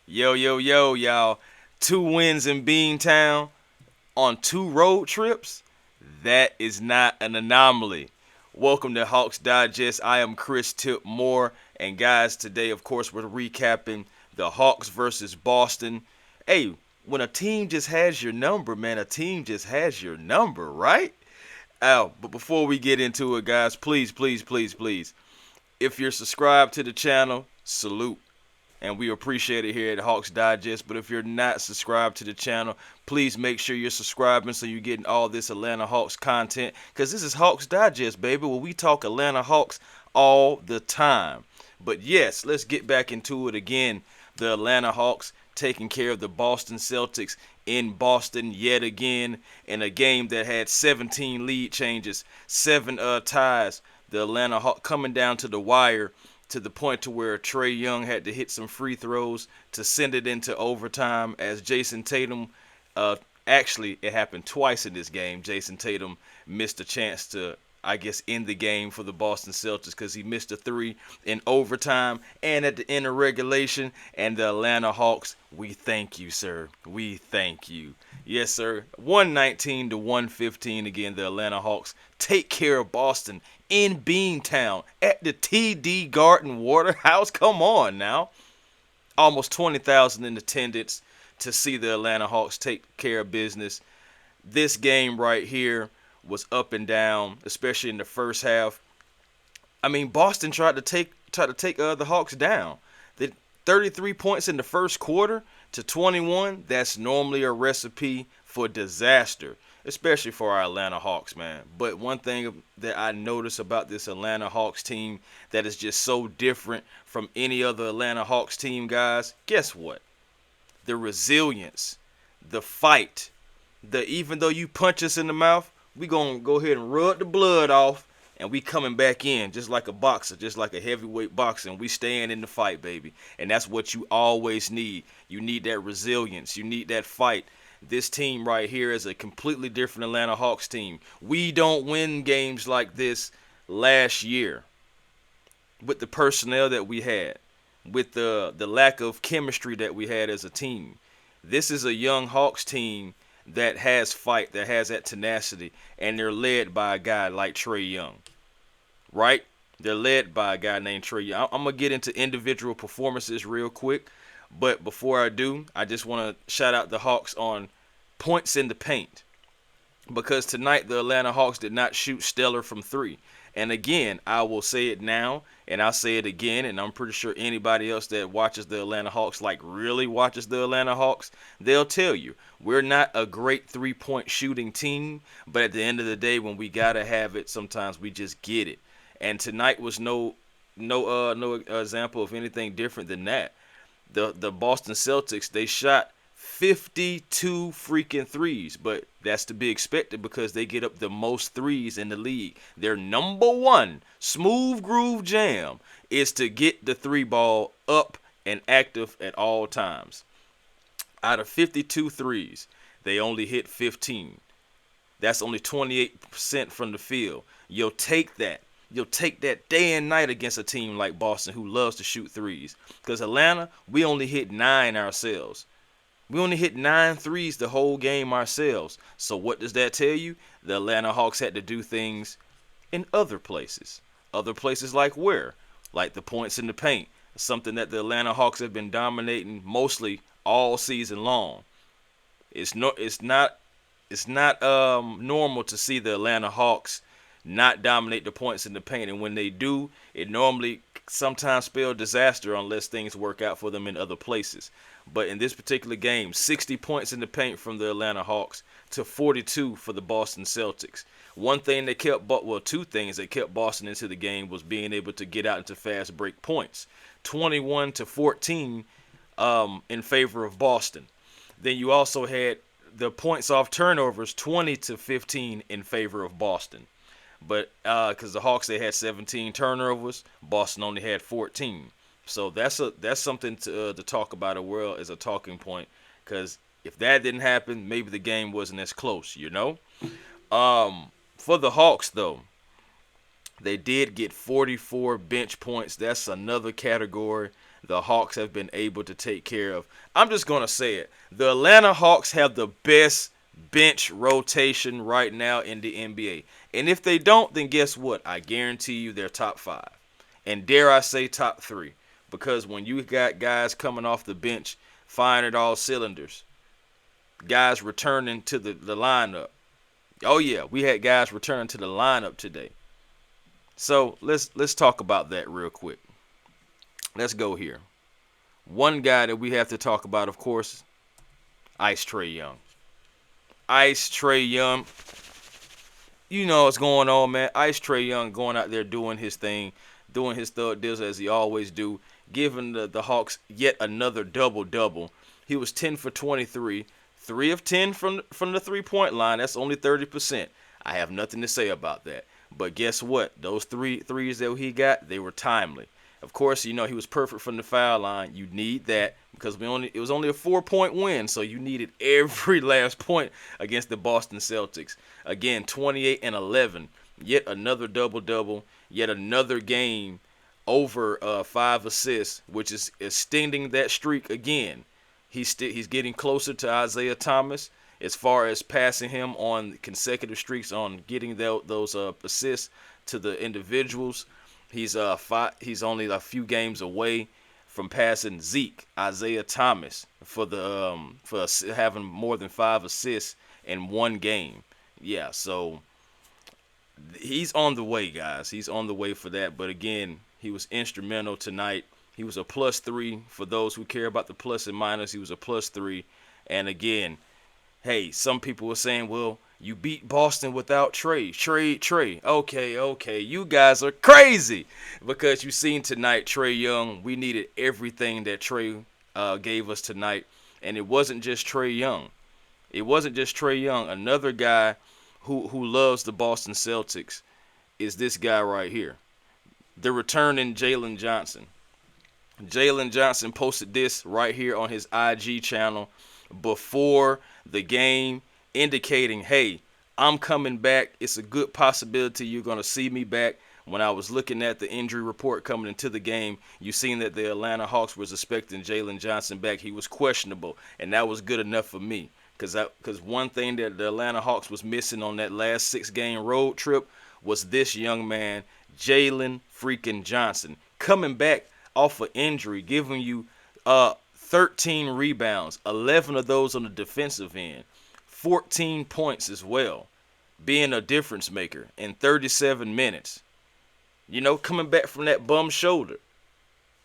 Yo, yo, yo, y'all. 2 wins in Beantown on 2 road trips? That is not an anomaly. Welcome to Hawks Digest. I am Chris Tip Moore. And guys, today, of course, we're recapping the Hawks versus Boston. Hey, when a team just has your number, man, a team just has your number, right? But before we get into it, guys, please, please, please, please, if you're subscribed to the channel, salute, and we appreciate it here at Hawks Digest. But if you're not subscribed to the channel, please make sure you're subscribing so you're getting all this Atlanta Hawks content. Because this is Hawks Digest, baby, where we talk Atlanta Hawks all the time. But yes, let's get back into it again. The Atlanta Hawks taking care of the Boston Celtics in Boston yet again in a game that had 17 lead changes, 7 ties. The Atlanta Hawks coming down to the wire to the point to where Trae Young had to hit some free throws to send it into overtime as Jason Tatum, actually it happened twice in this game. Jason Tatum missed a chance to, I guess, end the game for the Boston Celtics because he missed a three in overtime and at the end of regulation. And the Atlanta Hawks, we thank you, sir. We thank you. Yes, sir. 119 to 115 again. The Atlanta Hawks take care of Boston in Beantown at the TD Garden Waterhouse. Come on now. Almost 20,000 in attendance to see the Atlanta Hawks take care of business. This game right here was up and down, especially in the first half. I mean, Boston tried to take the Hawks down. The 33 points in the first quarter to 21. That's normally a recipe for disaster, especially for our Atlanta Hawks, man. But one thing that I notice about this Atlanta Hawks team that is just so different from any other Atlanta Hawks team, guys, guess what? The resilience, the fight, the even though you punch us in the mouth, we gonna go ahead and rub the blood off, and we coming back in just like a boxer, just like a heavyweight boxer, and we staying in the fight, baby. And that's what you always need. You need that resilience. You need that fight. This team right here is a completely different Atlanta Hawks team. We don't win games like this last year with the personnel that we had, with the lack of chemistry that we had as a team. This is a young Hawks team that has fight, that has that tenacity, and they're led by a guy like Trae Young, right? They're led by a guy named Trae Young. I'm going to get into individual performances real quick, but before I do, I just want to shout out the Hawks on points in the paint, because tonight the Atlanta Hawks did not shoot stellar from three. And again, I will say it now, and I'll say it again, and I'm pretty sure anybody else that watches the Atlanta Hawks, like really watches the Atlanta Hawks, they'll tell you, we're not a great three-point shooting team, but at the end of the day, when we got to have it, sometimes we just get it. And tonight was no example of anything different than that. The Boston Celtics, they shot 52 freaking threes, but that's to be expected because they get up the most threes in the league. Their number one smooth groove jam is to get the three ball up and active at all times. Out of 52 threes, they only hit 15. That's only 28% from the field. You'll take that. You'll take that day and night against a team like Boston who loves to shoot threes. Because Atlanta, we only hit 9 ourselves. We only hit 9 threes the whole game ourselves. So what does that tell you? The Atlanta Hawks had to do things in other places. Other places like where? Like the points in the paint. Something that the Atlanta Hawks have been dominating mostly all season long. It's not normal to see the Atlanta Hawks not dominate the points in the paint, and when they do, it normally sometimes spells disaster unless things work out for them in other places. But in this particular game, 60 points in the paint from the Atlanta Hawks to 42 for the Boston Celtics. One thing that two things that kept Boston into the game was being able to get out into fast break points. 21 to 14 in favor of Boston. Then you also had the points off turnovers, 20 to 15 in favor of Boston. But because the Hawks, they had 17 turnovers, Boston only had 14. So that's something to talk about as a talking point. Because if that didn't happen, maybe the game wasn't as close, you know. For the Hawks, though, they did get 44 bench points. That's another category the Hawks have been able to take care of. I'm just going to say it. The Atlanta Hawks have the best bench rotation right now in the NBA. And if they don't, then guess what? I guarantee you they're top 5. And dare I say top 3. Because when you got guys coming off the bench, firing at all cylinders, guys returning to the lineup. Oh, yeah, we had guys returning to the lineup today. So let's talk about that real quick. Let's go here. One guy that we have to talk about, of course, Ice Trae Young. Ice Trae Young. You know what's going on, man. Ice Trae Young going out there doing his thing, doing his thug deals as he always do, giving the Hawks yet another double-double. He was 10 for 23, 3 of 10 from the three-point line. That's only 30%. I have nothing to say about that. But guess what? Those threes that he got, they were timely. Of course, you know, he was perfect from the foul line. You need that because it was only a 4-point win, so you needed every last point against the Boston Celtics. Again, 28 and 11. Yet another double-double. Yet another game over 5 assists, which is extending that streak again. He's getting closer to Isaiah Thomas as far as passing him on consecutive streaks on getting those assists to the individuals. He's only a few games away from passing Isaiah Thomas for having more than 5 assists in one game. Yeah, so he's on the way, guys. He's on the way for that. But again, he was instrumental tonight. He was a +3 for those who care about the plus and minus. He was a +3. And again, hey, some people were saying, well, you beat Boston without Trae. Okay. You guys are crazy. Because you seen tonight, Trae Young, we needed everything that Trae gave us tonight. And it wasn't just Trae Young. Another guy who loves the Boston Celtics is this guy right here. The returning Jalen Johnson. Jalen Johnson posted this right here on his IG channel before the game, indicating, hey, I'm coming back. It's a good possibility you're going to see me back. When I was looking at the injury report coming into the game, you seen that the Atlanta Hawks was expecting Jalen Johnson back. He was questionable, and that was good enough for me. Because one thing that the Atlanta Hawks was missing on that last 6-game road trip was this young man, Jalen freaking Johnson, coming back off of injury, giving you 13 rebounds, 11 of those on the defensive end, 14 points as well, being a difference maker in 37 minutes. You know, coming back from that bum shoulder,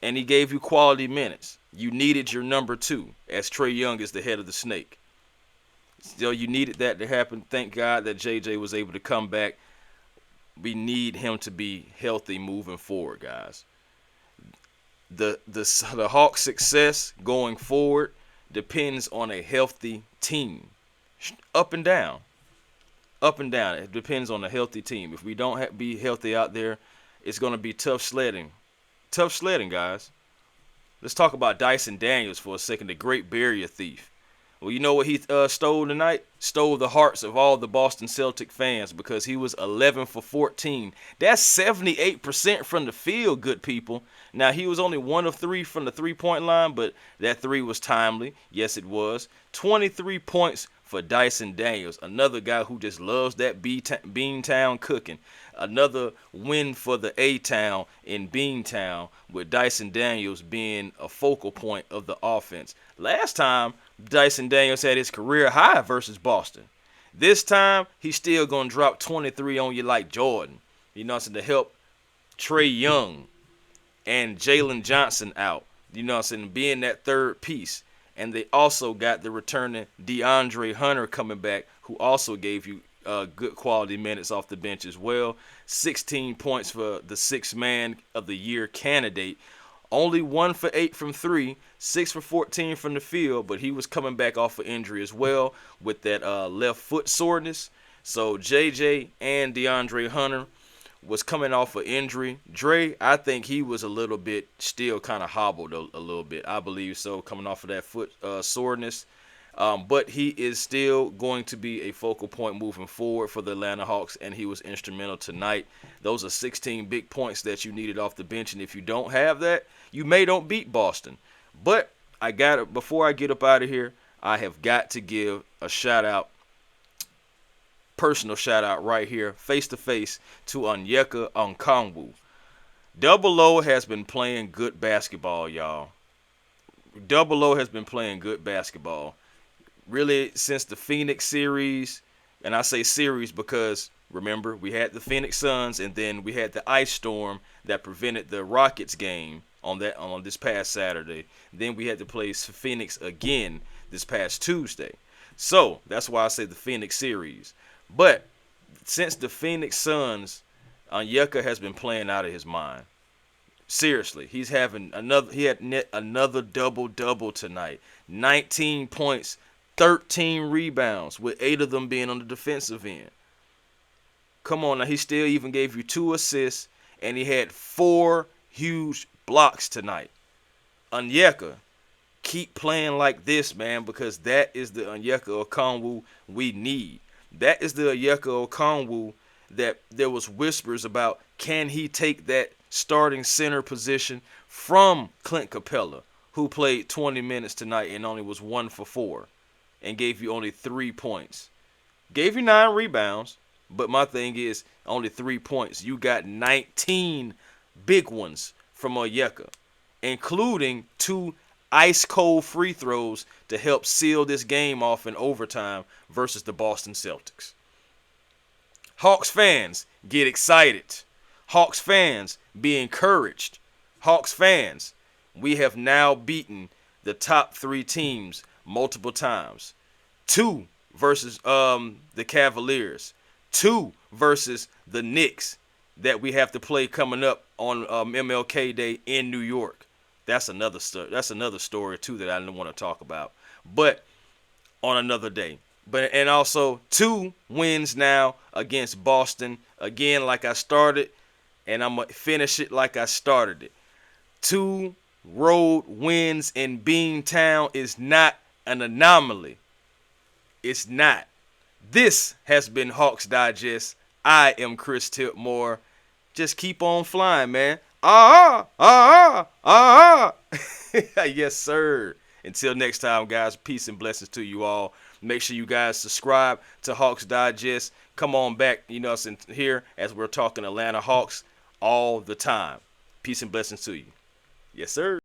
and he gave you quality minutes. You needed your number 2, as Trae Young is the head of the snake. Still, you needed that to happen. Thank God that JJ was able to come back. We need him to be healthy moving forward, guys. The Hawks' success going forward depends on a healthy team. Up and down. It depends on a healthy team. If we don't be healthy out there, it's going to be tough sledding. Tough sledding, guys. Let's talk about Dyson Daniels for a second, the great barrier thief. Well, you know what he stole tonight? Stole the hearts of all the Boston Celtic fans because he was 11 for 14. That's 78% from the field, good people. Now, he was only 1 of 3 from the three-point line, but that 3 was timely. Yes, it was. 23 points for Dyson Daniels, another guy who just loves that Beantown cooking. Another win for the A-Town in Beantown, with Dyson Daniels being a focal point of the offense. Last time, Dyson Daniels had his career high versus Boston. This time, he's still going to drop 23 on you like Jordan. You know what I'm saying? To help Trae Young and Jalen Johnson out. You know what I'm saying? Being that third piece. And they also got the returning DeAndre Hunter coming back, who also gave you good quality minutes off the bench as well. 16 points for the 6th man of the year candidate. Only 1 for 8 from 3, 6 for 14 from the field, but he was coming back off of injury as well with that left foot soreness. So JJ and DeAndre Hunter was coming off of injury. Dre, I think he was a little bit still kind of hobbled a little bit. I believe so, coming off of that foot soreness. But he is still going to be a focal point moving forward for the Atlanta Hawks, and he was instrumental tonight. Those are 16 big points that you needed off the bench, and if you don't have that, you may don't beat Boston. But I got it. Before I get up out of here, I have got to give a shout out, personal shout out right here, face to face, to Onyeka Okongwu. Double O has been playing good basketball, y'all. Double O has been playing good basketball. Really, since the Phoenix series, and I say series because, remember, we had the Phoenix Suns, and then we had the ice storm that prevented the Rockets game on this past Saturday. Then we had to play Phoenix again this past Tuesday. So, that's why I say the Phoenix series. But, since the Phoenix Suns, Onyeka has been playing out of his mind. Seriously, he had another double-double tonight. 19 points, 13 rebounds, with 8 of them being on the defensive end. Come on now, he still even gave you 2 assists, and he had 4 huge blocks tonight. Onyeka, keep playing like this, man, because that is the Onyeka Okongwu we need. That is the Onyeka Okongwu that there was whispers about, can he take that starting center position from Clint Capela, who played 20 minutes tonight and only was 1 for 4 and gave you only 3 points. Gave you 9 rebounds, but my thing is only 3 points. You got 19 big ones from Onyeka, including 2 ice-cold free throws to help seal this game off in overtime versus the Boston Celtics. Hawks fans, get excited. Hawks fans, be encouraged. Hawks fans, we have now beaten the top 3 teams multiple times. 2 versus the Cavaliers. 2 versus the Knicks that we have to play coming up on MLK Day in New York. That's another story too that I didn't want to talk about, but on another day. And also 2 wins now against Boston. Again, like I started, and I'm going to finish it like I started it. 2 road wins in Beantown is not an anomaly. It's not. This has been Hawks Digest. I am Chris Tipmore. Just keep on flying, man. Yes, sir. Until next time, guys, peace and blessings to you all. Make sure you guys subscribe to Hawks Digest. Come on back, here as we're talking Atlanta Hawks all the time. Peace and blessings to you. Yes, sir.